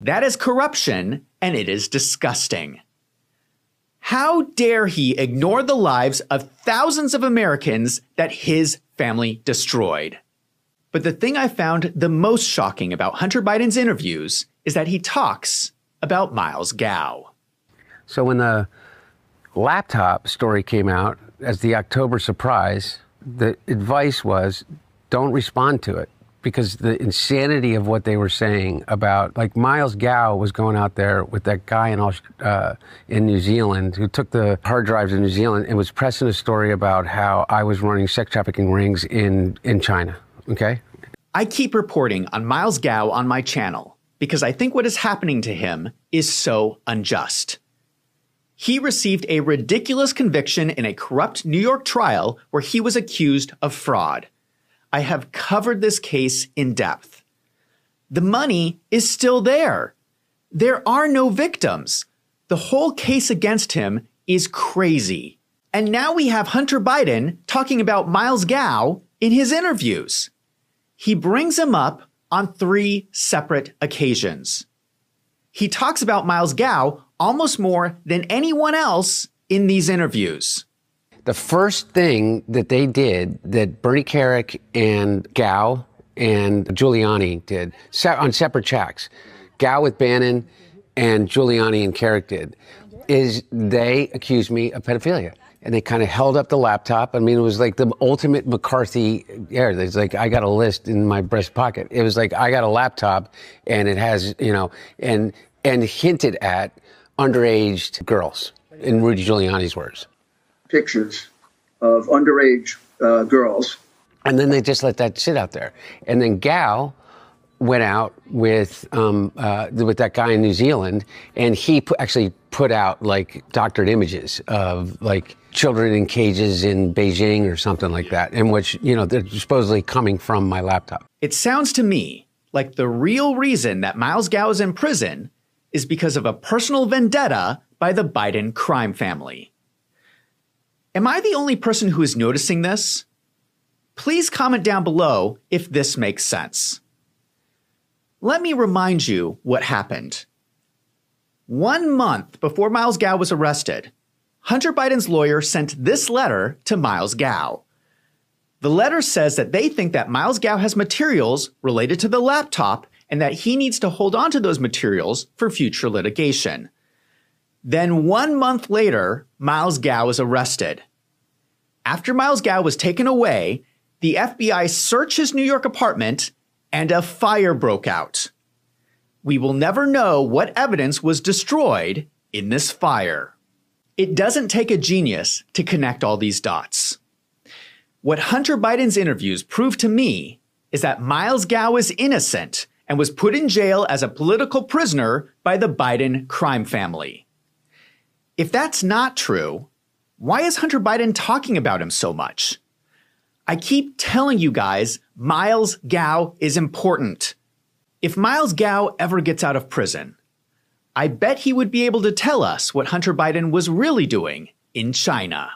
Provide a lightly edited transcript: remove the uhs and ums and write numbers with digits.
That is corruption, and it is disgusting. How dare he ignore the lives of thousands of Americans that his family destroyed? But the thing I found the most shocking about Hunter Biden's interviews is that he talks about Miles Gao. So when the laptop story came out as the October surprise, the advice was don't respond to it, because the insanity of what they were saying about, like, Miles Gao was going out there with that guy in New Zealand who took the hard drives in New Zealand and was pressing a story about how I was running sex trafficking rings in China, okay? I keep reporting on Miles Gao on my channel because I think what is happening to him is so unjust. He received a ridiculous conviction in a corrupt New York trial where he was accused of fraud. I have covered this case in depth. The money is still there. There are no victims. The whole case against him is crazy. And now we have Hunter Biden talking about Miles Gao in his interviews. He brings him up on 3 separate occasions. He talks about Miles Gao almost more than anyone else in these interviews. The first thing that they did, that Bernie Kerik and Gao and Giuliani did, on separate tracks, Gao with Bannon and Giuliani and Kerik did, is they accused me of pedophilia. And they kind of held up the laptop. I mean, it was like the ultimate McCarthy era. It's like, I got a list in my breast pocket. It was like, I got a laptop and it has, you know, and hinted at underage girls, in Rudy Giuliani's words. Pictures of underage girls. And then they just let that sit out there. And then Gao went out with that guy in New Zealand, and he actually put out like doctored images of like children in cages in Beijing or something like that, in which, you know, they're supposedly coming from my laptop. It sounds to me like the real reason that Miles Gao is in prison is because of a personal vendetta by the Biden crime family. Am I the only person who is noticing this? Please comment down below if this makes sense. Let me remind you what happened. 1 month before Miles Gao was arrested, Hunter Biden's lawyer sent this letter to Miles Gao. The letter says that they think that Miles Gao has materials related to the laptop and that he needs to hold on to those materials for future litigation. Then 1 month later, Miles Gao was arrested. After Miles Gao was taken away, the FBI searched his New York apartment and a fire broke out. We will never know what evidence was destroyed in this fire. It doesn't take a genius to connect all these dots. What Hunter Biden's interviews prove to me is that Miles Gao is innocent and was put in jail as a political prisoner by the Biden crime family. If that's not true, why is Hunter Biden talking about him so much? I keep telling you guys, Miles Gao is important. If Miles Gao ever gets out of prison, I bet he would be able to tell us what Hunter Biden was really doing in China.